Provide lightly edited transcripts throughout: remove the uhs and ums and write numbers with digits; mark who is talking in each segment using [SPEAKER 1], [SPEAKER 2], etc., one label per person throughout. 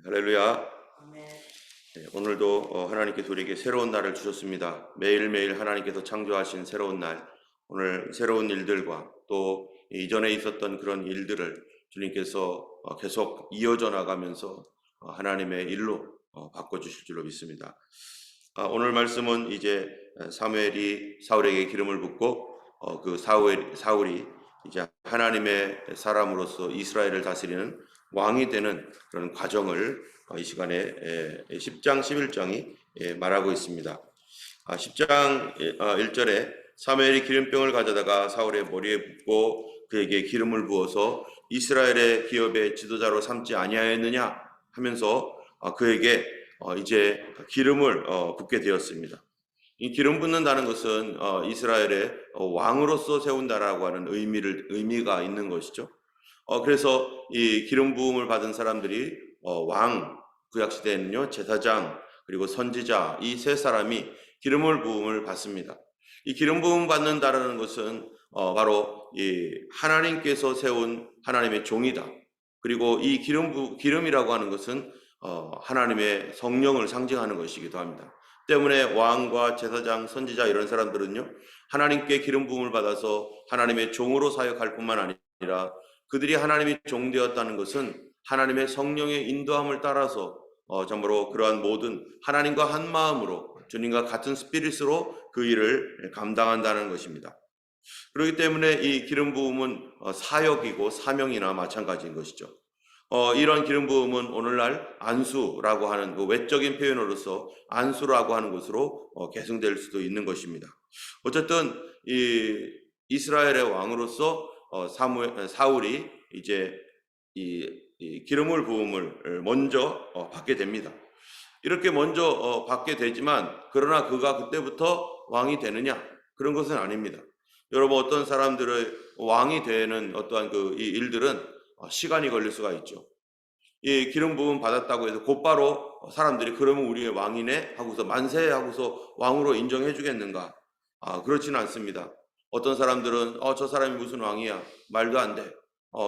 [SPEAKER 1] 할렐루야.
[SPEAKER 2] 아멘.
[SPEAKER 1] 오늘도 하나님께서 우리에게 새로운 날을 주셨습니다. 매일매일 하나님께서 창조하신 새로운 날, 오늘 새로운 일들과 또 이전에 있었던 그런 일들을 주님께서 계속 이어져 나가면서 하나님의 일로 바꿔주실 줄로 믿습니다. 오늘 말씀은 이제 사무엘이 사울에게 기름을 붓고 그 사울이 이제 하나님의 사람으로서 이스라엘을 다스리는 왕이 되는 그런 과정을 이 시간에 10장 11장이 말하고 있습니다. 10장 1절에 사무엘이 기름병을 가져다가 사울의 머리에 붓고 그에게 기름을 부어서 이스라엘의 기업의 지도자로 삼지 아니하였느냐 하면서 그에게 이제 기름을 붓게 되었습니다. 이 기름 붓는다는 것은 이스라엘의 왕으로서 세운다라고 하는 의미가 있는 것이죠. 그래서 이 기름 부음을 받은 사람들이 왕, 구약 시대에는요 제사장 그리고 선지자 이 세 사람이 기름을 부음을 받습니다. 이 기름 부음 받는다라는 것은 바로 이 하나님께서 세운 하나님의 종이다. 그리고 이 기름이라고 하는 것은 하나님의 성령을 상징하는 것이기도 합니다. 때문에 왕과 제사장, 선지자 이런 사람들은요 하나님께 기름 부음을 받아서 하나님의 종으로 사역할 뿐만 아니라 그들이 하나님의 종 되었다는 것은 하나님의 성령의 인도함을 따라서 참으로 그러한 모든 하나님과 한 마음으로 주님과 같은 스피릿으로 그 일을 감당한다는 것입니다. 그렇기 때문에 이 기름 부음은 사역이고 사명이나 마찬가지인 것이죠. 이런 기름 부음은 오늘날 안수라고 하는 그 외적인 표현으로서 안수라고 하는 것으로 계승될 수도 있는 것입니다. 어쨌든 이 이스라엘의 왕으로서 사울이 이제 이 기름을 부음을 먼저 받게 됩니다. 이렇게 먼저 받게 되지만 그러나 그가 그때부터 왕이 되느냐 그런 것은 아닙니다. 여러분 어떤 사람들의 왕이 되는 어떠한 그 이 일들은 시간이 걸릴 수가 있죠. 이 기름 부음 받았다고 해서 곧바로 사람들이 그러면 우리의 왕이네 하고서 만세 하고서 왕으로 인정해 주겠는가? 그렇지는 않습니다. 어떤 사람들은 저 사람이 무슨 왕이야 말도 안 돼.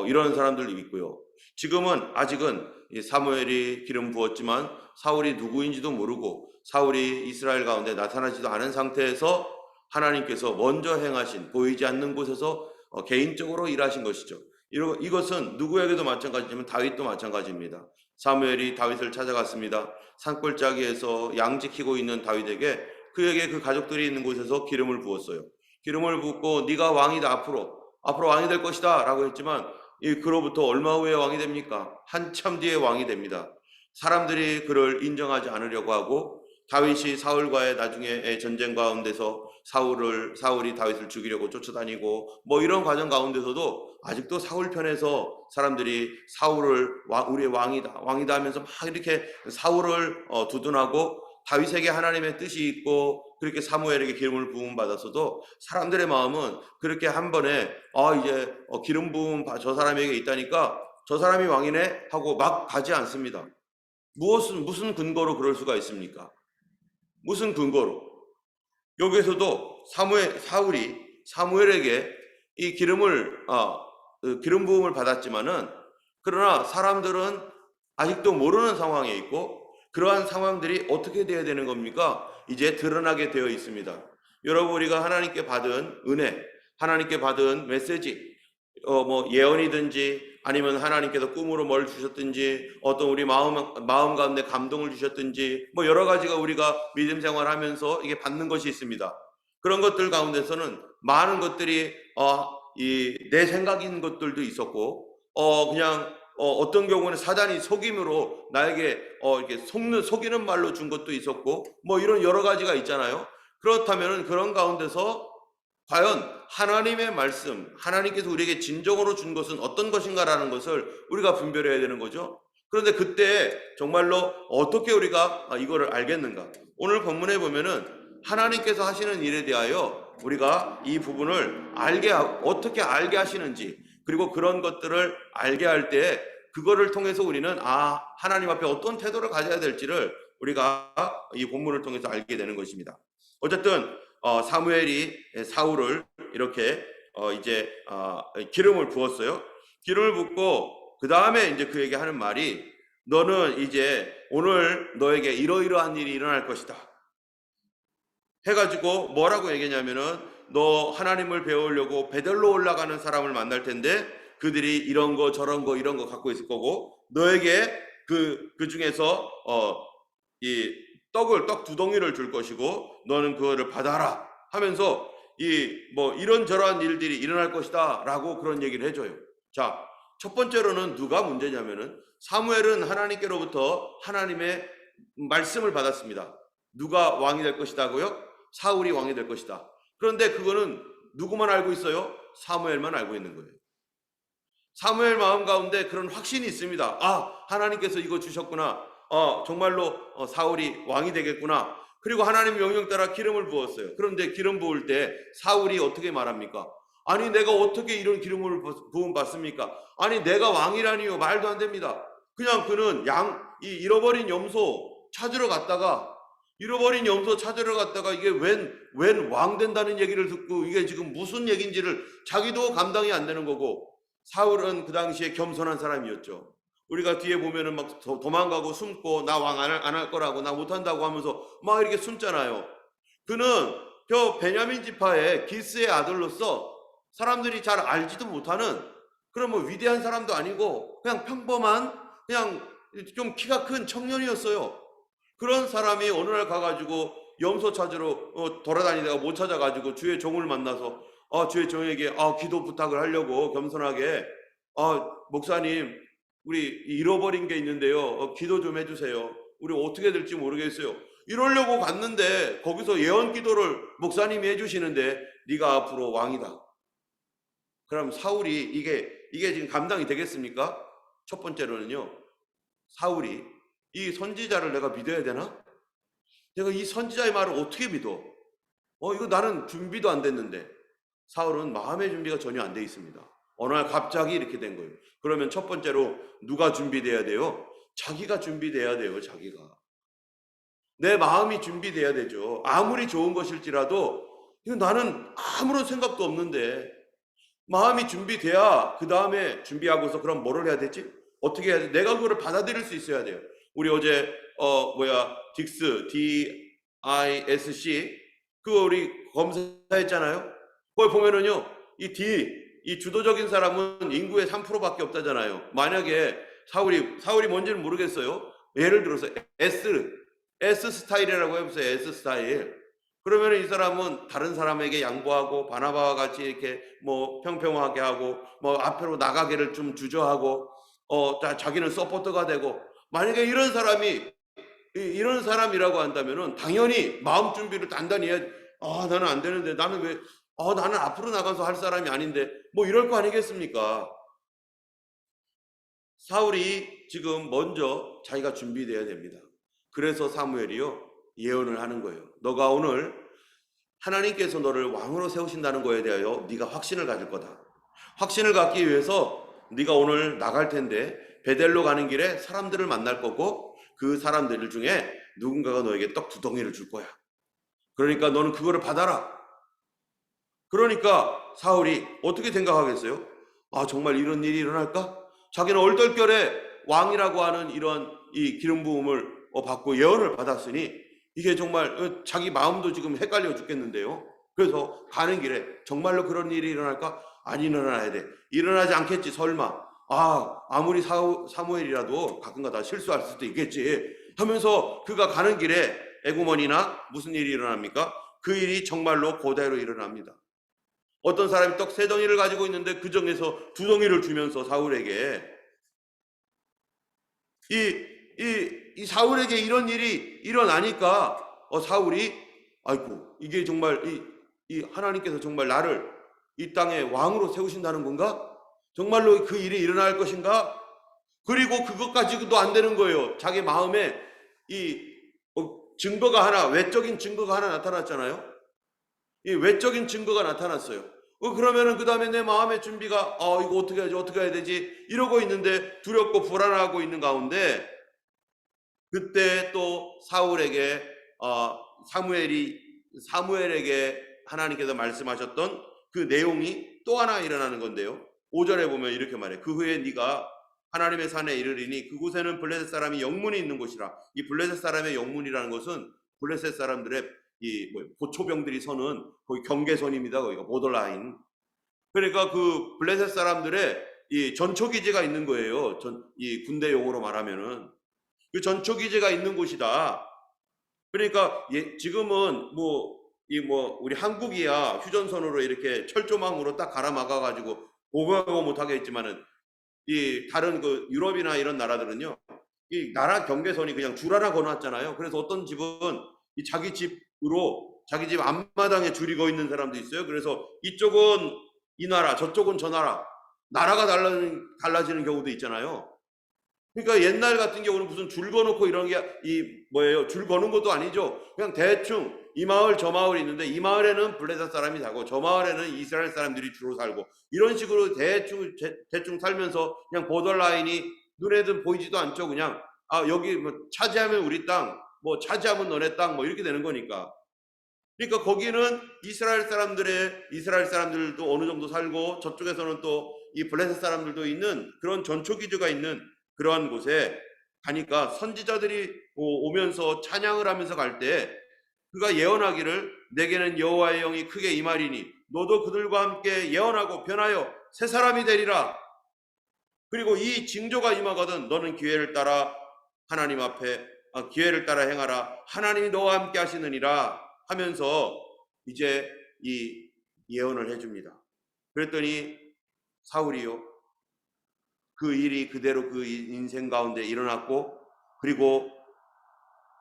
[SPEAKER 1] 이런 사람들도 있고요. 지금은 아직은 사무엘이 기름 부었지만 사울이 누구인지도 모르고 사울이 이스라엘 가운데 나타나지도 않은 상태에서 하나님께서 먼저 행하신 보이지 않는 곳에서 개인적으로 일하신 것이죠. 이것은 누구에게도 마찬가지지만 다윗도 마찬가지입니다. 사무엘이 다윗을 찾아갔습니다. 산골짜기에서 양 지키고 있는 다윗에게 그에게 그 가족들이 있는 곳에서 기름을 부었어요. 기름을 붓고 네가 왕이다 앞으로 왕이 될 것이다 라고 했지만 그로부터 얼마 후에 왕이 됩니까? 한참 뒤에 왕이 됩니다. 사람들이 그를 인정하지 않으려고 하고 다윗이 사울과의 나중에 전쟁 가운데서 사울이 다윗을 죽이려고 쫓아다니고 뭐 이런 과정 가운데서도 아직도 사울 편에서 사람들이 사울을 우리의 왕이다 하면서 막 이렇게 사울을 두둔하고 다윗에게 하나님의 뜻이 있고 그렇게 사무엘에게 기름을 부음 받았어도 사람들의 마음은 그렇게 한 번에 이제 기름 부음 저 사람에게 있다니까 저 사람이 왕이네 하고 막 가지 않습니다. 무슨 근거로 그럴 수가 있습니까? 무슨 근거로? 여기에서도 사울이 사무엘에게 이 기름 부음을 받았지만은 그러나 사람들은 아직도 모르는 상황에 있고 그러한 상황들이 어떻게 돼야 되는 겁니까? 이제 드러나게 되어 있습니다. 여러분 우리가 하나님께 받은 은혜, 하나님께 받은 메시지, 뭐 예언이든지 아니면 하나님께서 꿈으로 뭘 주셨든지 어떤 우리 마음 가운데 감동을 주셨든지 뭐 여러 가지가 우리가 믿음 생활하면서 이게 받는 것이 있습니다. 그런 것들 가운데서는 많은 것들이 내 생각인 것들도 있었고 그냥 어떤 경우는 사단이 속임으로 나에게 이렇게 속이는 말로 준 것도 있었고 뭐 이런 여러 가지가 있잖아요. 그렇다면 그런 가운데서 과연 하나님의 말씀, 하나님께서 우리에게 진정으로 준 것은 어떤 것인가라는 것을 우리가 분별해야 되는 거죠. 그런데 그때 정말로 어떻게 우리가 이거를 알겠는가? 오늘 본문에 보면은 하나님께서 하시는 일에 대하여 우리가 이 부분을 어떻게 알게 하시는지 그리고 그런 것들을 알게 할 때 그거를 통해서 우리는 하나님 앞에 어떤 태도를 가져야 될지를 우리가 이 본문을 통해서 알게 되는 것입니다. 어쨌든 사무엘이 사울을 이렇게 이제 기름을 부었어요. 기름을 붓고 그 다음에 이제 그에게 하는 말이 너는 이제 오늘 너에게 이러이러한 일이 일어날 것이다 해가지고 뭐라고 얘기냐면은 너 하나님을 배우려고 베델로 올라가는 사람을 만날 텐데 그들이 이런 거 저런 거 이런 거 갖고 있을 거고 너에게 그 중에서 이 떡 두 덩이를 줄 것이고 너는 그거를 받아라 하면서 뭐 이런저런 일들이 일어날 것이다라고 그런 얘기를 해줘요. 자, 첫 번째로는 누가 문제냐면은 사무엘은 하나님께로부터 하나님의 말씀을 받았습니다. 누가 왕이 될 것이다고요? 사울이 왕이 될 것이다. 그런데 그거는 누구만 알고 있어요? 사무엘만 알고 있는 거예요. 사무엘 마음 가운데 그런 확신이 있습니다. 아, 하나님께서 이거 주셨구나. 정말로 사울이 왕이 되겠구나. 그리고 하나님 명령 따라 기름을 부었어요. 그런데 기름 부을 때 사울이 어떻게 말합니까? 아니 내가 어떻게 이런 기름을 부음 받습니까? 아니 내가 왕이라니요. 말도 안 됩니다. 그냥 그는 잃어버린 염소 찾으러 갔다가 이게 웬 왕 된다는 얘기를 듣고 이게 지금 무슨 얘기인지를 자기도 감당이 안 되는 거고 사울은 그 당시에 겸손한 사람이었죠. 우리가 뒤에 보면은 막 도망가고 숨고 나 왕 안 할 거라고 나 못한다고 하면서 막 이렇게 숨잖아요. 그는 저 베냐민 지파의 기스의 아들로서 사람들이 잘 알지도 못하는 그런 뭐 위대한 사람도 아니고 그냥 평범한 그냥 좀 키가 큰 청년이었어요. 그런 사람이 어느 날 가가지고 염소 찾으러 돌아다니다가 못 찾아가지고 주의 종을 만나서 주의 종에게 기도 부탁을 하려고 겸손하게 목사님 우리 잃어버린 게 있는데요. 기도 좀 해주세요. 우리 어떻게 될지 모르겠어요. 이러려고 갔는데 거기서 예언 기도를 목사님이 해주시는데 네가 앞으로 왕이다. 그럼 사울이 이게 지금 감당이 되겠습니까? 첫 번째로는요. 사울이 이 선지자를 내가 믿어야 되나? 내가 이 선지자의 말을 어떻게 믿어? 이거 나는 준비도 안 됐는데. 사울은 마음의 준비가 전혀 안 돼 있습니다. 어느 날 갑자기 이렇게 된 거예요. 그러면 첫 번째로 누가 준비돼야 돼요? 자기가 준비돼야 돼요. 자기가. 내 마음이 준비돼야 되죠. 아무리 좋은 것일지라도 이거 나는 아무런 생각도 없는데 마음이 준비돼야 그 다음에 준비하고서 그럼 뭐를 해야 되지? 어떻게 해야 돼? 내가 그거를 받아들일 수 있어야 돼요. 우리 어제 딕스 DISC 그거 우리 검사했잖아요. 거기 보면은요, 이 주도적인 사람은 인구의 3%밖에 없다잖아요. 만약에 사울이 뭔지는 모르겠어요. 예를 들어서 S 스타일이라고 해보세요. S 스타일. 그러면 이 사람은 다른 사람에게 양보하고 바나바와 같이 이렇게 뭐 평평하게 하고 뭐 앞으로 나가기를 좀 주저하고 자기는 서포터가 되고 만약에 이런 사람이라고 한다면은 당연히 마음 준비를 단단히 해야 나는 안 되는데 나는 왜 나는 앞으로 나가서 할 사람이 아닌데 뭐 이럴 거 아니겠습니까? 사울이 지금 먼저 자기가 준비돼야 됩니다. 그래서 사무엘이요 예언을 하는 거예요. 너가 오늘 하나님께서 너를 왕으로 세우신다는 거에 대하여 네가 확신을 가질 거다. 확신을 갖기 위해서 네가 오늘 나갈 텐데 베델로 가는 길에 사람들을 만날 거고 그 사람들 중에 누군가가 너에게 떡 두 덩이를 줄 거야. 그러니까 너는 그거를 받아라. 그러니까 사울이 어떻게 생각하겠어요? 정말 이런 일이 일어날까? 자기는 얼떨결에 왕이라고 하는 이런 이 기름 부음을 받고 예언을 받았으니 이게 정말 자기 마음도 지금 헷갈려 죽겠는데요. 그래서 가는 길에 정말로 그런 일이 일어날까? 안 일어나야 돼. 일어나지 않겠지 설마. 아무리 사무엘이라도 가끔가다 실수할 수도 있겠지 하면서 그가 가는 길에 에구먼이나 무슨 일이 일어납니까? 그 일이 정말로 그대로 일어납니다. 어떤 사람이 떡 세 덩이를 가지고 있는데 그 중에서 두 덩이를 주면서 사울에게 이 사울에게 이런 일이 일어나니까 사울이 아이고 이게 정말 이 하나님께서 정말 나를 이 땅에 왕으로 세우신다는 건가? 정말로 그 일이 일어날 것인가? 그리고 그것 가지고도 안 되는 거예요. 자기 마음에 이 증거가 하나 외적인 증거가 하나 나타났잖아요. 이 외적인 증거가 나타났어요. 그러면은 그 다음에 내 마음의 준비가 이거 어떻게 하지 어떻게 해야 되지 이러고 있는데 두렵고 불안하고 있는 가운데 그때 또 사울에게 사무엘에게 하나님께서 말씀하셨던 그 내용이 또 하나 일어나는 건데요. 5절에 보면 이렇게 말해. 그 후에 네가 하나님의 산에 이르리니 그곳에는 블레셋 사람이 영문이 있는 곳이라. 이 블레셋 사람의 영문이라는 것은 블레셋 사람들의 이 보초병들이 서는 거기 경계선입니다. 거기가 보더라인. 그러니까 그 블레셋 사람들의 이 전초기지가 있는 거예요. 이 군대 용어로 말하면은 그 전초기지가 있는 곳이다. 그러니까 지금은 우리 한국이야 휴전선으로 이렇게 철조망으로 딱 갈아막아가지고 보강하고 못하게 했지만은 이 다른 그 유럽이나 이런 나라들은요, 이 나라 경계선이 그냥 줄 하나 거놨잖아요. 그래서 어떤 집은 이 자기 집으로 자기 집 앞마당에 줄이 거 있는 사람도 있어요. 그래서 이쪽은 이 나라, 저쪽은 저 나라가 달라지는 경우도 있잖아요. 그러니까 옛날 같은 경우는 무슨 줄 거놓고 이런 게 줄 거는 것도 아니죠. 그냥 대충 이 마을 저 마을이 있는데 이 마을에는 블레셋 사람이 살고 저 마을에는 이스라엘 사람들이 주로 살고 이런 식으로 대충 살면서 그냥 보더라인이 눈에든 보이지도 않죠. 그냥 여기 차지하면 우리 땅, 차지하면 너네 땅 이렇게 되는 거니까. 그러니까 거기는 이스라엘 사람들도 어느 정도 살고 저쪽에서는 또 이 블레셋 사람들도 있는 그런 전초기지가 있는 그러한 곳에 가니까 선지자들이 오면서 찬양을 하면서 갈 때 그가 예언하기를 내게는 여호와의 영이 크게 임하리니 너도 그들과 함께 예언하고 변하여 새 사람이 되리라. 그리고 이 징조가 임하거든 너는 기회를 따라 하나님 앞에 기회를 따라 행하라. 하나님이 너와 함께 하시느니라 하면서 이제 이 예언을 해줍니다. 그랬더니 사울이요, 그 일이 그대로 그 인생 가운데 일어났고, 그리고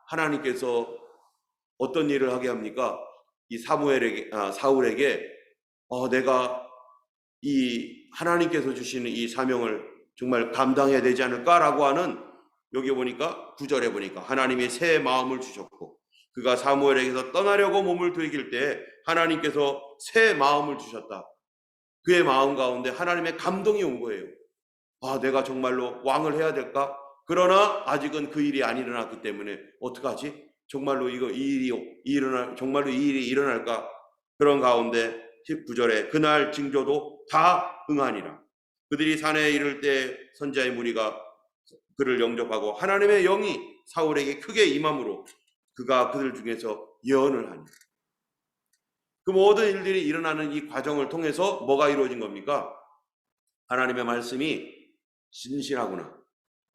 [SPEAKER 1] 하나님께서 어떤 일을 하게 합니까? 이 사울에게 내가 이 하나님께서 주시는 이 사명을 정말 감당해야 되지 않을까라고 하는, 여기 보니까 9절에 보니까 하나님이 새 마음을 주셨고 그가 사무엘에게서 떠나려고 몸을 들길 때 하나님께서 새 마음을 주셨다. 그의 마음 가운데 하나님의 감동이 온 거예요. 내가 정말로 왕을 해야 될까? 그러나 아직은 그 일이 안 일어났기 때문에 어떡하지? 정말로 이 일이 일어날까? 그런 가운데 19절에 그날 징조도 다 응하니라. 그들이 산에 이를 때 선지자의 무리가 그를 영접하고 하나님의 영이 사울에게 크게 임함으로 그가 그들 중에서 예언을 하니. 그 모든 일들이 일어나는 이 과정을 통해서 뭐가 이루어진 겁니까? 하나님의 말씀이 신실하구나.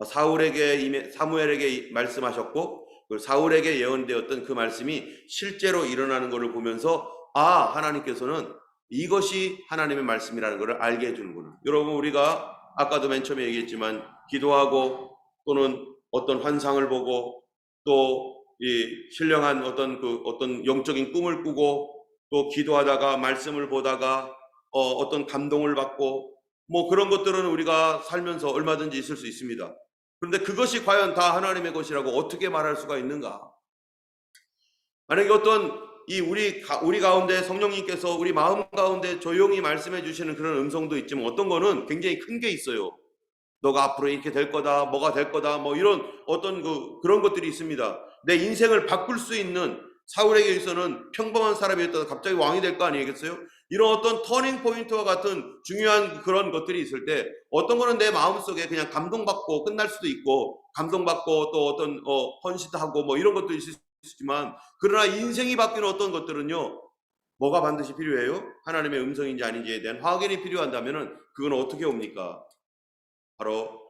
[SPEAKER 1] 사무엘에게 말씀하셨고 사울에게 예언되었던 그 말씀이 실제로 일어나는 것을 보면서 하나님께서는 이것이 하나님의 말씀이라는 것을 알게 해주는구나. 여러분, 우리가 아까도 맨 처음에 얘기했지만 기도하고 또는 어떤 환상을 보고 또 이 신령한 어떤 영적인 꿈을 꾸고 또 기도하다가 말씀을 보다가 어떤 감동을 받고 그런 것들은 우리가 살면서 얼마든지 있을 수 있습니다. 그런데 그것이 과연 다 하나님의 것이라고 어떻게 말할 수가 있는가? 만약에 어떤 우리 가운데 성령님께서 우리 마음 가운데 조용히 말씀해 주시는 그런 음성도 있지만 어떤 거는 굉장히 큰 게 있어요. 너가 앞으로 이렇게 될 거다, 뭐가 될 거다, 이런 어떤 그런 것들이 있습니다. 내 인생을 바꿀 수 있는, 사울에게 있어서는 평범한 사람이었다가 갑자기 왕이 될 거 아니겠어요? 이런 어떤 터닝 포인트와 같은 중요한 그런 것들이 있을 때 어떤 거는 내 마음속에 그냥 감동받고 끝날 수도 있고, 감동받고 또 어떤 헌신하고 이런 것도 있을 수 있지만, 그러나 인생이 바뀌는 어떤 것들은요, 뭐가 반드시 필요해요? 하나님의 음성인지 아닌지에 대한 확인이 필요한다면은 그건 어떻게 옵니까? 바로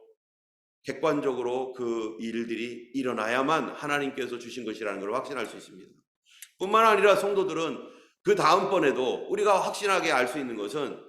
[SPEAKER 1] 객관적으로 그 일들이 일어나야만 하나님께서 주신 것이라는 걸 확신할 수 있습니다. 뿐만 아니라 성도들은 그 다음번에도 우리가 확신하게 알 수 있는 것은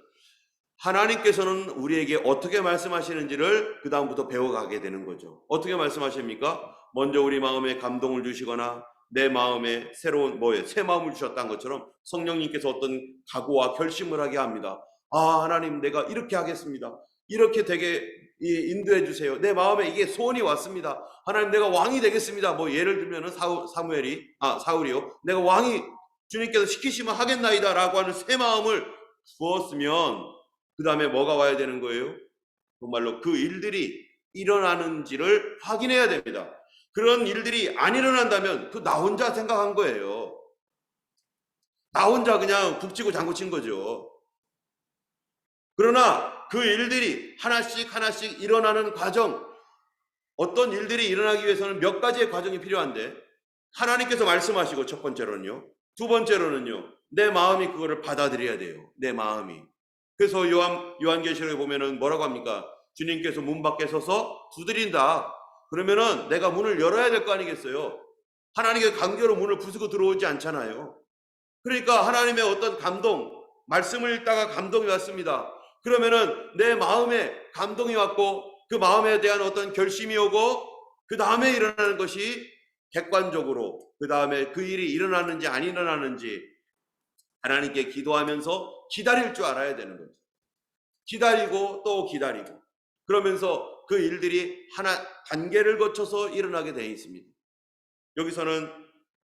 [SPEAKER 1] 하나님께서는 우리에게 어떻게 말씀하시는지를 그 다음부터 배워가게 되는 거죠. 어떻게 말씀하십니까? 먼저 우리 마음에 감동을 주시거나 내 마음에 새 마음을 주셨다는 것처럼 성령님께서 어떤 각오와 결심을 하게 합니다. 하나님, 내가 이렇게 하겠습니다. 이렇게 되게 인도해 주세요. 내 마음에 이게 소원이 왔습니다. 하나님, 내가 왕이 되겠습니다. 예를 들면은 사울이요. 내가 왕이 주님께서 시키시면 하겠나이다 라고 하는 새 마음을 주었으면 그 다음에 뭐가 와야 되는 거예요? 정말로 그 일들이 일어나는지를 확인해야 됩니다. 그런 일들이 안 일어난다면 나 혼자 생각한 거예요. 나 혼자 그냥 북치고 장구친 거죠. 그러나 그 일들이 하나씩 하나씩 일어나는 과정, 어떤 일들이 일어나기 위해서는 몇 가지의 과정이 필요한데 하나님께서 말씀하시고 첫 번째로는요. 두 번째로는요. 내 마음이 그거를 받아들여야 돼요. 내 마음이. 그래서 요한계시록에 보면은 뭐라고 합니까? 주님께서 문 밖에 서서 두드린다. 그러면은 내가 문을 열어야 될 거 아니겠어요? 하나님께서 강제로 문을 부수고 들어오지 않잖아요. 그러니까 하나님의 어떤 감동, 말씀을 읽다가 감동이 왔습니다. 그러면은 내 마음에 감동이 왔고 그 마음에 대한 어떤 결심이 오고 그 다음에 일어나는 것이 객관적으로 그 다음에 그 일이 일어나는지 안 일어나는지 하나님께 기도하면서 기다릴 줄 알아야 되는 거죠. 기다리고 또 기다리고 그러면서 그 일들이 하나 단계를 거쳐서 일어나게 되어 있습니다. 여기서는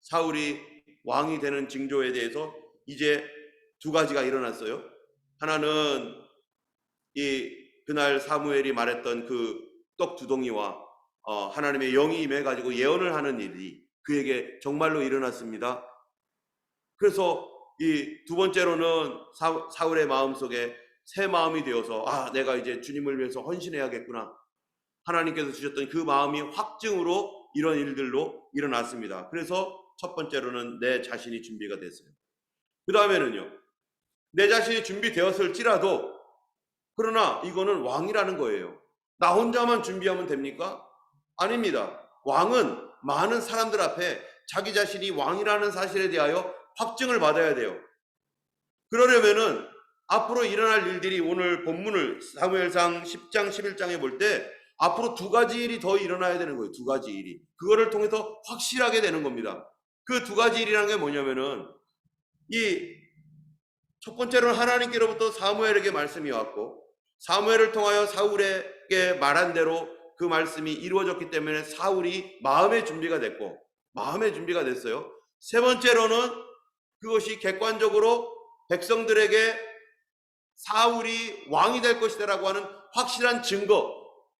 [SPEAKER 1] 사울이 왕이 되는 징조에 대해서 이제 두 가지가 일어났어요. 하나는 그날 사무엘이 말했던 그 떡 두 덩이와 하나님의 영이 임해가지고 예언을 하는 일이 그에게 정말로 일어났습니다. 그래서 이 두 번째로는 사울의 마음속에 새 마음이 되어서 내가 이제 주님을 위해서 헌신해야겠구나. 하나님께서 주셨던 그 마음이 확증으로 이런 일들로 일어났습니다. 그래서 첫 번째로는 내 자신이 준비가 됐어요. 그 다음에는요. 내 자신이 준비되었을지라도 그러나 이거는 왕이라는 거예요. 나 혼자만 준비하면 됩니까? 아닙니다. 왕은 많은 사람들 앞에 자기 자신이 왕이라는 사실에 대하여 확증을 받아야 돼요. 그러려면은 앞으로 일어날 일들이 오늘 본문을 사무엘상 10장 11장에 볼 때 앞으로 두 가지 일이 더 일어나야 되는 거예요. 두 가지 일이. 그거를 통해서 확실하게 되는 겁니다. 그 두 가지 일이라는 게 뭐냐면은 이 첫 번째로는 하나님께로부터 사무엘에게 말씀이 왔고 사무엘을 통하여 사울에게 말한 대로 그 말씀이 이루어졌기 때문에 사울이 마음의 준비가 됐고 마음의 준비가 됐어요. 세 번째로는 그것이 객관적으로 백성들에게 사울이 왕이 될 것이다라고 하는 확실한 증거,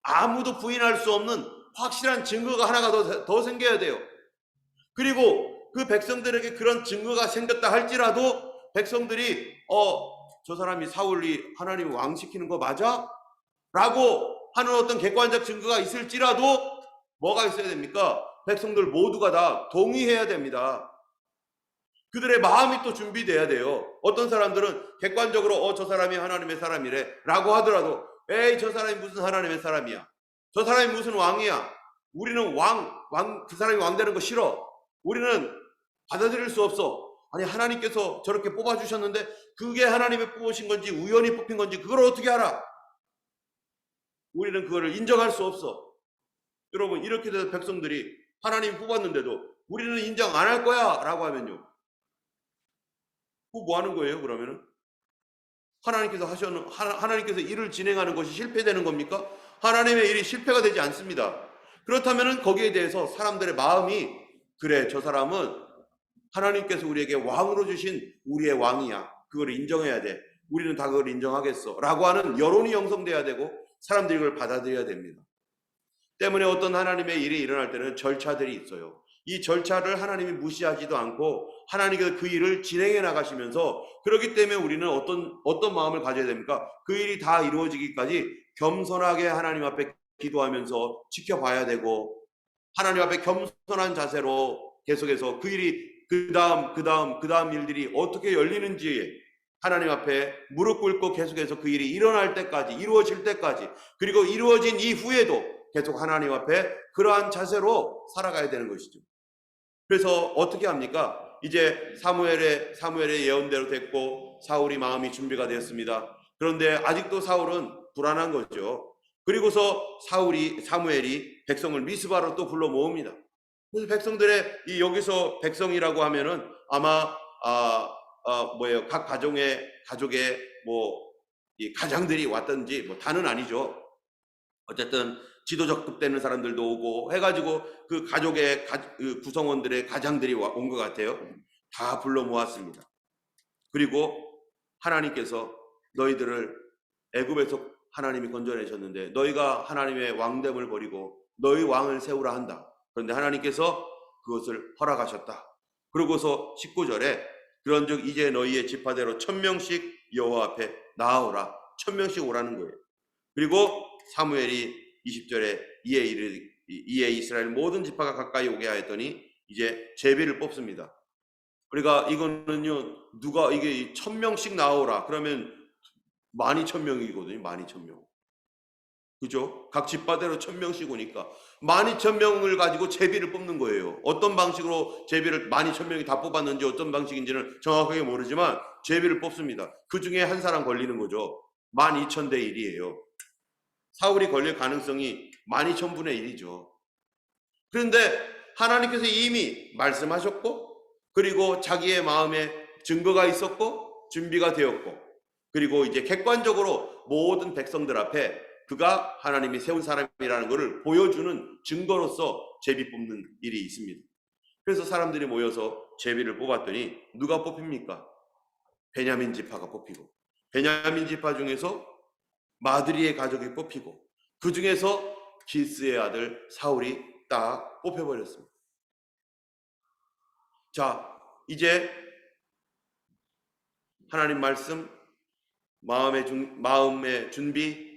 [SPEAKER 1] 아무도 부인할 수 없는 확실한 증거가 하나가 더 생겨야 돼요. 그리고 그 백성들에게 그런 증거가 생겼다 할지라도 백성들이 저 사람이 사울이 하나님 왕 시키는 거 맞아? 라고 하는 어떤 객관적 증거가 있을지라도 뭐가 있어야 됩니까? 백성들 모두가 다 동의해야 됩니다. 그들의 마음이 또 준비돼야 돼요. 어떤 사람들은 객관적으로 저 사람이 하나님의 사람이래 라고 하더라도 에이 저 사람이 무슨 하나님의 사람이야. 저 사람이 무슨 왕이야. 우리는 그 사람이 왕 되는 거 싫어. 우리는 받아들일 수 없어. 아니 하나님께서 저렇게 뽑아주셨는데 그게 하나님의 뽑으신 건지 우연히 뽑힌 건지 그걸 어떻게 알아? 우리는 그거를 인정할 수 없어. 여러분 이렇게 돼서 백성들이 하나님 뽑았는데도 우리는 인정 안 할 거야 라고 하면요. 그거 뭐 하는 거예요 그러면은? 하나님께서 일을 진행하는 것이 실패되는 겁니까? 하나님의 일이 실패가 되지 않습니다. 그렇다면은 거기에 대해서 사람들의 마음이 그래 저 사람은 하나님께서 우리에게 왕으로 주신 우리의 왕이야. 그걸 인정해야 돼. 우리는 다 그걸 인정하겠어. 라고 하는 여론이 형성돼야 되고 사람들이 그걸 받아들여야 됩니다. 때문에 어떤 하나님의 일이 일어날 때는 절차들이 있어요. 이 절차를 하나님이 무시하지도 않고 하나님께서 그 일을 진행해 나가시면서 그렇기 때문에 우리는 어떤 마음을 가져야 됩니까? 그 일이 다 이루어지기까지 겸손하게 하나님 앞에 기도하면서 지켜봐야 되고 하나님 앞에 겸손한 자세로 계속해서 그 일이 그 다음 일들이 어떻게 열리는지 하나님 앞에 무릎 꿇고 계속해서 그 일이 일어날 때까지 이루어질 때까지 그리고 이루어진 이후에도 계속 하나님 앞에 그러한 자세로 살아가야 되는 것이죠. 그래서 어떻게 합니까? 이제 사무엘의 예언대로 됐고 사울이 마음이 준비가 되었습니다. 그런데 아직도 사울은 불안한 거죠. 그리고서 사무엘이 백성을 미스바로 또 불러 모읍니다. 그래서 백성들의 여기서 백성이라고 하면은 아마 각 가족의 이 가장들이 왔든지 다는 아니죠. 어쨌든 지도적 급되는 사람들도 오고 해가지고 그 가족의 그 구성원들의 가장들이 온 것 같아요. 다 불러 모았습니다. 그리고 하나님께서 너희들을 애굽에서 하나님이 건져내셨는데 너희가 하나님의 왕됨을 버리고 너희 왕을 세우라 한다. 그런데 하나님께서 그것을 허락하셨다. 그러고서 19절에 그런즉 이제 너희의 지파대로 1000명씩 여호와 앞에 나아오라. 1000명씩 오라는 거예요. 그리고 사무엘이 20절에 이에 이스라엘 모든 지파가 가까이 오게 하였더니 이제 제비를 뽑습니다. 그러니까 이거는요, 누가 이게 1000명씩 나오라 그러면 12,000명이거든요. 12,000명. 그죠? 각 집바대로 1000명씩 오니까 12,000명을 가지고 제비를 뽑는 거예요. 어떤 방식으로 제비를 12,000명이 다 뽑았는지 어떤 방식인지는 정확하게 모르지만 제비를 뽑습니다. 그 중에 한 사람 걸리는 거죠. 12,000대 1이에요. 사울이 걸릴 가능성이 12,000분의 1이죠. 그런데 하나님께서 이미 말씀하셨고, 그리고 자기의 마음에 증거가 있었고, 준비가 되었고, 그리고 이제 객관적으로 모든 백성들 앞에 그가 하나님이 세운 사람이라는 것을 보여주는 증거로서 제비 뽑는 일이 있습니다. 그래서 사람들이 모여서 제비를 뽑았더니 누가 뽑힙니까? 베냐민 지파가 뽑히고, 베냐민 지파 중에서 마드리의 가족이 뽑히고, 그 중에서 기스의 아들 사울이 딱 뽑혀버렸습니다. 자, 이제 하나님 말씀, 마음의 준비,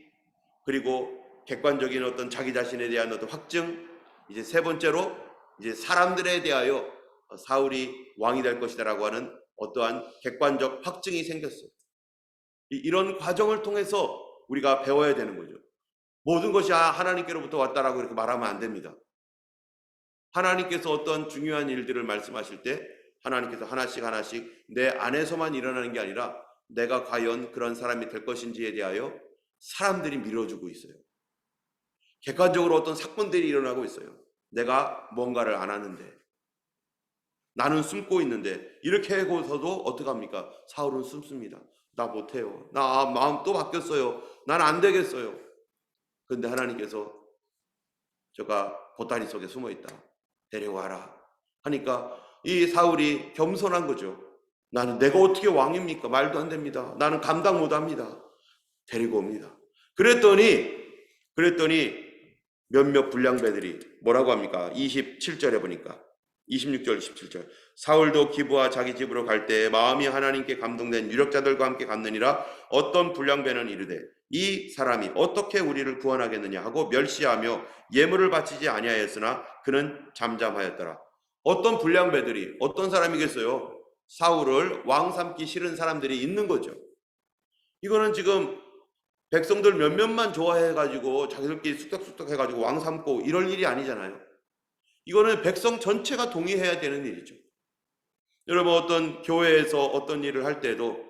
[SPEAKER 1] 그리고 객관적인 어떤 자기 자신에 대한 어떤 확증, 이제 세 번째로 이제 사람들에 대하여 사울이 왕이 될 것이다라고 하는 어떠한 객관적 확증이 생겼어요. 이런 과정을 통해서 우리가 배워야 되는 거죠. 모든 것이 하나님께로부터 왔다라고 이렇게 말하면 안 됩니다. 하나님께서 어떤 중요한 일들을 말씀하실 때 하나님께서 하나씩 내 안에서만 일어나는 게 아니라 내가 과연 그런 사람이 될 것인지에 대하여 사람들이 밀어주고 있어요. 객관적으로 어떤 사건들이 일어나고 있어요. 내가 뭔가를 안 하는데, 나는 숨고 있는데, 이렇게 하고서도 어떡합니까? 사울은 숨습니다. 나 못해요. 나 마음 또 바뀌었어요. 난 안 되겠어요. 그런데 하나님께서 저가 보따리 속에 숨어 있다. 데려와라. 하니까 이 사울이 겸손한 거죠. 나는 내가 어떻게 왕입니까? 말도 안 됩니다. 나는 감당 못 합니다. 데리고 옵니다. 그랬더니 몇몇 불량배들이 뭐라고 합니까? 27절에 보니까 26절 27절 사울도 기브와 자기 집으로 갈 때 마음이 하나님께 감동된 유력자들과 함께 갔느니라. 어떤 불량배는 이르되 이 사람이 어떻게 우리를 구원하겠느냐 하고 멸시하며 예물을 바치지 아니하였으나 그는 잠잠하였더라. 어떤 불량배들이 어떤 사람이겠어요? 사울을 왕 삼기 싫은 사람들이 있는 거죠. 이거는 지금 백성들 몇몇만 좋아해가지고 자기들끼리 쑥덕쑥덕 해가지고 왕 삼고 이럴 일이 아니잖아요. 이거는 백성 전체가 동의해야 되는 일이죠. 여러분, 어떤 교회에서 어떤 일을 할 때도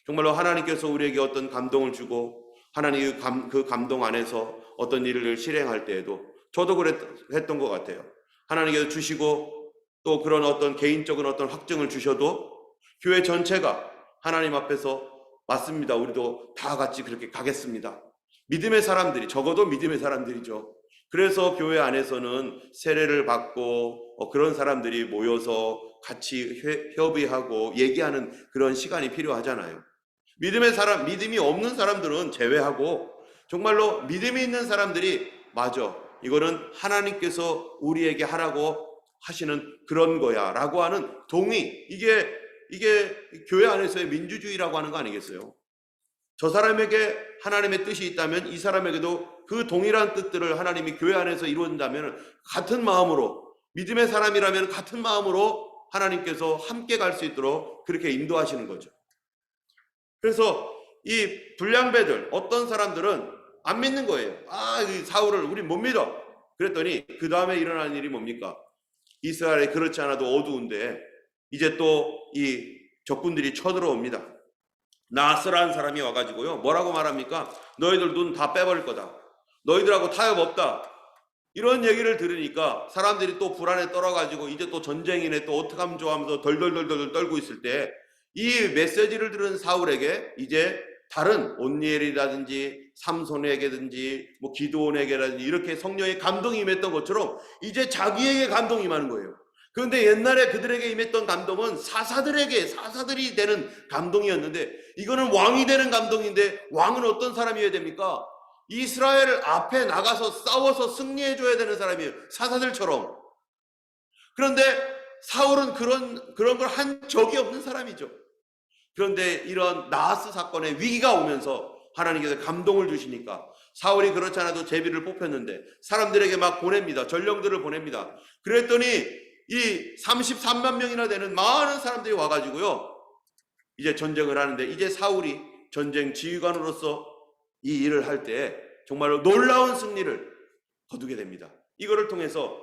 [SPEAKER 1] 정말로 하나님께서 우리에게 어떤 감동을 주고 하나님의 그 감동 안에서 어떤 일을 실행할 때에도 저도 그랬던 것 같아요. 하나님께서 주시고 또 그런 어떤 개인적인 어떤 확증을 주셔도 교회 전체가 하나님 앞에서 맞습니다. 우리도 다 같이 그렇게 가겠습니다. 믿음의 사람들이, 적어도 믿음의 사람들이죠. 그래서 교회 안에서는 세례를 받고 그런 사람들이 모여서 같이 협의하고 얘기하는 그런 시간이 필요하잖아요. 믿음이 없는 사람들은 제외하고 정말로 믿음이 있는 사람들이 맞아, 이거는 하나님께서 우리에게 하라고 하시는 그런 거야 라고 하는 동의, 이게 교회 안에서의 민주주의라고 하는 거 아니겠어요? 저 사람에게 하나님의 뜻이 있다면 이 사람에게도 그 동일한 뜻들을 하나님이 교회 안에서 이루어진다면 같은 마음으로, 믿음의 사람이라면 같은 마음으로 하나님께서 함께 갈 수 있도록 그렇게 인도하시는 거죠. 그래서 이 불량배들, 어떤 사람들은 안 믿는 거예요. 이 사울을 우리 못 믿어. 그랬더니 그 다음에 일어나는 일이 뭡니까? 이스라엘이 그렇지 않아도 어두운데 이제 또 이 적군들이 쳐들어옵니다. 나스라는 사람이 와가지고요, 뭐라고 말합니까? 너희들 눈 다 빼버릴 거다. 너희들하고 타협 없다. 이런 얘기를 들으니까 사람들이 또 불안에 떨어가지고 이제 또 전쟁이네, 또 어떡하면 좋아하면서 덜덜덜덜 떨고 있을 때 이 메시지를 들은 사울에게 이제 다른 온니엘이라든지 삼손에게든지 뭐 기드온에게라든지 이렇게 성령의 감동이 임했던 것처럼 이제 자기에게 감동이 임하는 거예요. 그런데 옛날에 그들에게 임했던 감동은 사사들이 되는 감동이었는데 이거는 왕이 되는 감동인데, 왕은 어떤 사람이어야 됩니까? 이스라엘 앞에 나가서 싸워서 승리해줘야 되는 사람이에요. 사사들처럼. 그런데 사울은 그런 걸 한 적이 없는 사람이죠. 그런데 이런 나하스 사건의 위기가 오면서 하나님께서 감동을 주시니까 사울이 그렇지 않아도 제비를 뽑혔는데 사람들에게 막 보냅니다. 전령들을 보냅니다. 그랬더니 이 33만 명이나 되는 많은 사람들이 와가지고요, 이제 전쟁을 하는데, 이제 사울이 전쟁 지휘관으로서 이 일을 할 때 정말로 놀라운 승리를 거두게 됩니다. 이거를 통해서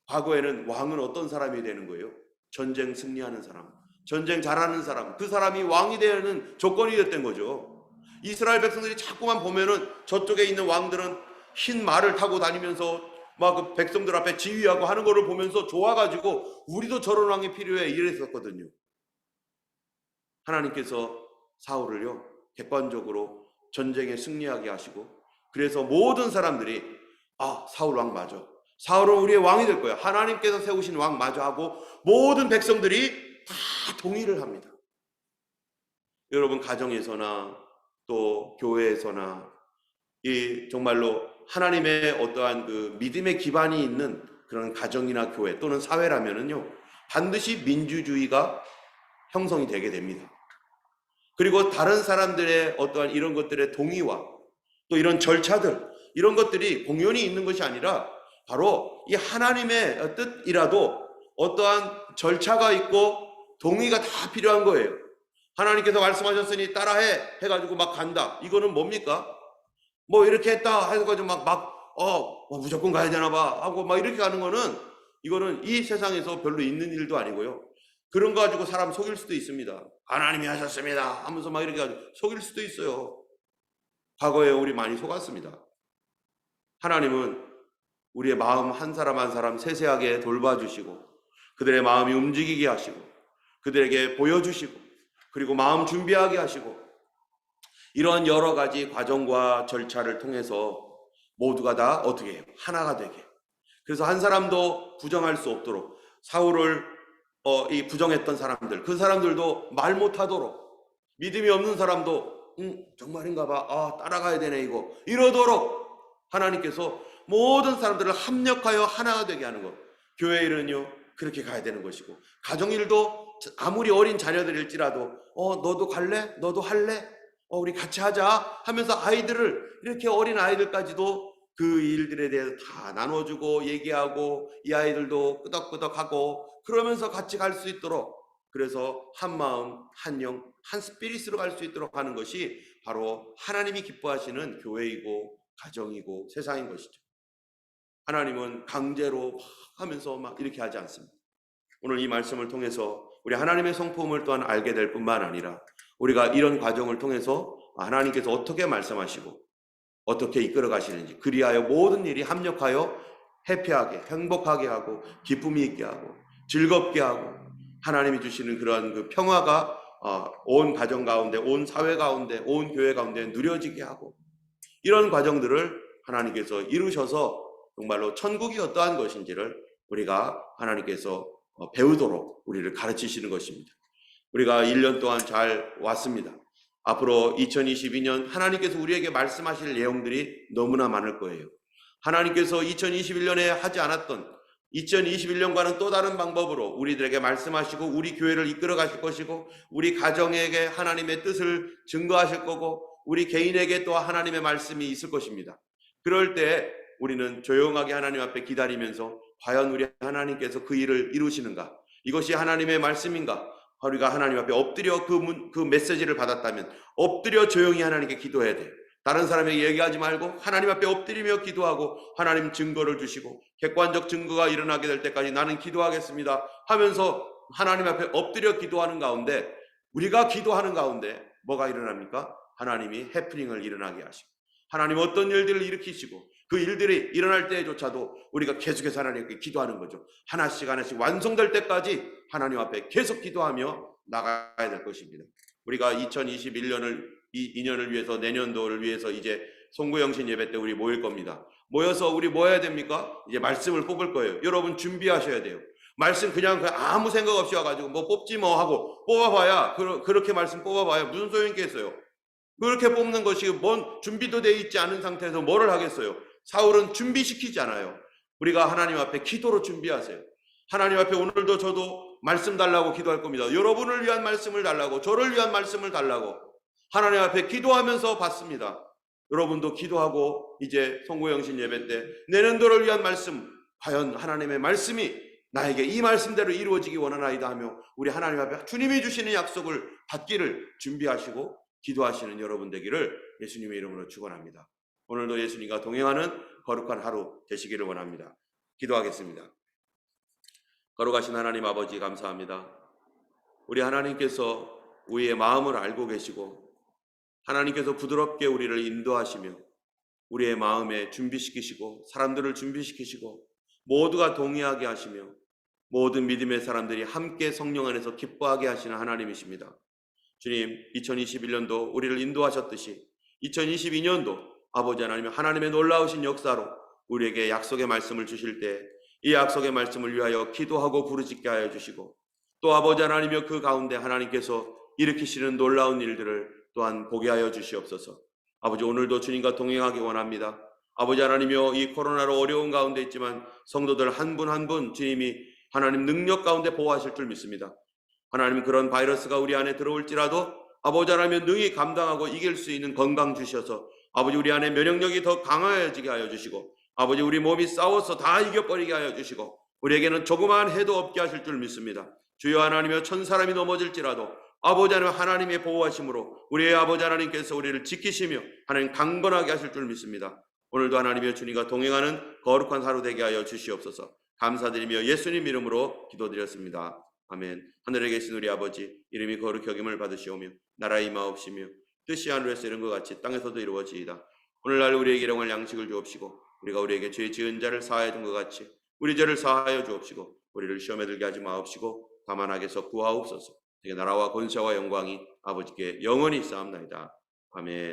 [SPEAKER 1] 과거에는 왕은 어떤 사람이 되는 거예요? 전쟁 승리하는 사람, 전쟁 잘하는 사람, 그 사람이 왕이 되는 조건이 됐던 거죠. 이스라엘 백성들이 자꾸만 보면은 저쪽에 있는 왕들은 흰 말을 타고 다니면서 막 그 백성들 앞에 지휘하고 하는 거를 보면서 좋아가지고 우리도 저런 왕이 필요해 이랬었거든요. 하나님께서 사울을요 객관적으로 전쟁에 승리하게 하시고, 그래서 모든 사람들이 사울 왕 맞아, 사울은 우리의 왕이 될 거야, 하나님께서 세우신 왕 맞아 하고 모든 백성들이 다 동의를 합니다. 여러분, 가정에서나 또 교회에서나 이 정말로 하나님의 어떠한 그 믿음의 기반이 있는 그런 가정이나 교회 또는 사회라면은요 반드시 민주주의가 형성이 되게 됩니다. 그리고 다른 사람들의 어떠한 이런 것들의 동의와 또 이런 절차들, 이런 것들이 공연히 있는 것이 아니라 바로 이 하나님의 뜻이라도 어떠한 절차가 있고 동의가 다 필요한 거예요. 하나님께서 말씀하셨으니 따라해 해가지고 막 간다, 이거는 뭡니까? 뭐 이렇게 했다 해가지고 무조건 가야 되나 봐 하고 막 이렇게 가는 거는, 이거는 이 세상에서 별로 있는 일도 아니고요, 그런 거 가지고 사람 속일 수도 있습니다. 하나님이 하셨습니다 하면서 막 이렇게 가지고 속일 수도 있어요. 과거에 우리 많이 속았습니다. 하나님은 우리의 마음 한 사람 한 사람 세세하게 돌봐주시고 그들의 마음이 움직이게 하시고 그들에게 보여주시고 그리고 마음 준비하게 하시고, 이런 여러 가지 과정과 절차를 통해서 모두가 다 어떻게 해요? 하나가 되게. 그래서 한 사람도 부정할 수 없도록 사울을 이 부정했던 사람들, 그 사람들도 말 못하도록, 믿음이 없는 사람도 정말인가 봐, 따라가야 되네 이러도록 하나님께서 모든 사람들을 합력하여 하나가 되게 하는 것. 교회 일은요 그렇게 가야 되는 것이고, 가정일도 아무리 어린 자녀들일지라도 너도 갈래? 너도 할래? 우리 같이 하자 하면서 아이들을, 이렇게 어린 아이들까지도 그 일들에 대해서 다 나눠주고 얘기하고 이 아이들도 끄덕끄덕하고 그러면서 같이 갈 수 있도록, 그래서 한 마음 한 영 한 스피릿으로 갈 수 있도록 하는 것이 바로 하나님이 기뻐하시는 교회이고 가정이고 세상인 것이죠. 하나님은 강제로 하면서 막 이렇게 하지 않습니다. 오늘 이 말씀을 통해서 우리 하나님의 성품을 또한 알게 될 뿐만 아니라, 우리가 이런 과정을 통해서 하나님께서 어떻게 말씀하시고 어떻게 이끌어 가시는지, 그리하여 모든 일이 합력하여 해피하게 행복하게 하고 기쁨이 있게 하고 즐겁게 하고 하나님이 주시는 그러한 그 평화가 온 가정 가운데, 온 사회 가운데, 온 교회 가운데 누려지게 하고, 이런 과정들을 하나님께서 이루셔서 정말로 천국이 어떠한 것인지를 우리가 하나님께서 배우도록 우리를 가르치시는 것입니다. 우리가 1년 동안 잘 왔습니다. 앞으로 2022년 하나님께서 우리에게 말씀하실 내용들이 너무나 많을 거예요. 하나님께서 2021년에 하지 않았던 2021년과는 또 다른 방법으로 우리들에게 말씀하시고 우리 교회를 이끌어 가실 것이고, 우리 가정에게 하나님의 뜻을 증거하실 거고, 우리 개인에게 또 하나님의 말씀이 있을 것입니다. 그럴 때 우리는 조용하게 하나님 앞에 기다리면서 과연 우리 하나님께서 그 일을 이루시는가, 이것이 하나님의 말씀인가, 우리가 하나님 앞에 엎드려 그 메시지를 받았다면 엎드려 조용히 하나님께 기도해야 돼요. 다른 사람에게 얘기하지 말고 하나님 앞에 엎드리며 기도하고, 하나님 증거를 주시고 객관적 증거가 일어나게 될 때까지 나는 기도하겠습니다 하면서 하나님 앞에 엎드려 기도하는 가운데, 우리가 기도하는 가운데 뭐가 일어납니까? 하나님이 해프닝을 일어나게 하시고 하나님 어떤 일들을 일으키시고, 그 일들이 일어날 때조차도 우리가 계속해서 하나님께 기도하는 거죠. 하나씩 하나씩 완성될 때까지 하나님 앞에 계속 기도하며 나가야 될 것입니다. 우리가 2021년을 이 2년을 위해서, 내년도를 위해서 이제 송구영신 예배 때 우리 모일 겁니다. 모여서 우리 뭐 해야 됩니까? 이제 말씀을 뽑을 거예요. 여러분 준비하셔야 돼요. 말씀 그냥 아무 생각 없이 와가지고 뭐 뽑지 뭐 하고 뽑아봐야, 그렇게 말씀 뽑아봐야 무슨 소용이 있겠어요? 그렇게 뽑는 것이 뭔 준비도 돼 있지 않은 상태에서 뭐를 하겠어요? 사울은 준비시키지 않아요. 우리가 하나님 앞에 기도로 준비하세요. 하나님 앞에 오늘도 저도 말씀 달라고 기도할 겁니다. 여러분을 위한 말씀을 달라고, 저를 위한 말씀을 달라고, 하나님 앞에 기도하면서 받습니다. 여러분도 기도하고 이제 성구영신 예배 때 내년도를 위한 말씀, 과연 하나님의 말씀이 나에게 이 말씀대로 이루어지기 원하나이다 하며 우리 하나님 앞에 주님이 주시는 약속을 받기를 준비하시고 기도하시는 여러분 되기를 예수님의 이름으로 축원합니다. 오늘도 예수님과 동행하는 거룩한 하루 되시기를 원합니다. 기도하겠습니다. 거룩하신 하나님 아버지 감사합니다. 우리 하나님께서 우리의 마음을 알고 계시고 하나님께서 부드럽게 우리를 인도하시며 우리의 마음에 준비시키시고 사람들을 준비시키시고 모두가 동의하게 하시며 모든 믿음의 사람들이 함께 성령 안에서 기뻐하게 하시는 하나님이십니다. 주님, 2021년도 우리를 인도하셨듯이 2022년도 아버지 하나님의 놀라우신 역사로 우리에게 약속의 말씀을 주실 때 이 약속의 말씀을 위하여 기도하고 부르짖게 하여 주시고 또 아버지 하나님이여 그 가운데 하나님께서 일으키시는 놀라운 일들을 또한 보게 하여 주시옵소서. 아버지 오늘도 주님과 동행하기 원합니다. 아버지 하나님이여 이 코로나로 어려운 가운데 있지만 성도들 한 분 한 분 주님이 하나님 능력 가운데 보호하실 줄 믿습니다. 하나님 그런 바이러스가 우리 안에 들어올지라도 아버지 하나님 능히 감당하고 이길 수 있는 건강 주셔서 아버지 우리 안에 면역력이 더 강해지게 하여 주시고 아버지 우리 몸이 싸워서 다 이겨버리게 하여 주시고 우리에게는 조그마한 해도 없게 하실 줄 믿습니다. 주여 하나님이여 천사람이 넘어질지라도 아버지 하나님 하나님의 보호하심으로 우리의 아버지 하나님께서 우리를 지키시며 하나님 강건하게 하실 줄 믿습니다. 오늘도 하나님의 주님과 동행하는 거룩한 하루 되게 하여 주시옵소서. 감사드리며 예수님 이름으로 기도드렸습니다. 아멘. 하늘에 계신 우리 아버지 이름이 거룩히 여김을 받으시오며 나라 임하옵시며 뜻이 하늘에서 이룬 것 같이 땅에서도 이루어지이다. 오늘날 우리에게 일용할 양식을 주옵시고 우리가 우리에게 죄 지은 자를 사하여 준 것 같이 우리 죄를 사하여 주옵시고 우리를 시험에 들게 하지 마옵시고 다만 악에서 구하옵소서. 되게 나라와 권세와 영광이 아버지께 영원히 있사옵나이다. 아멘.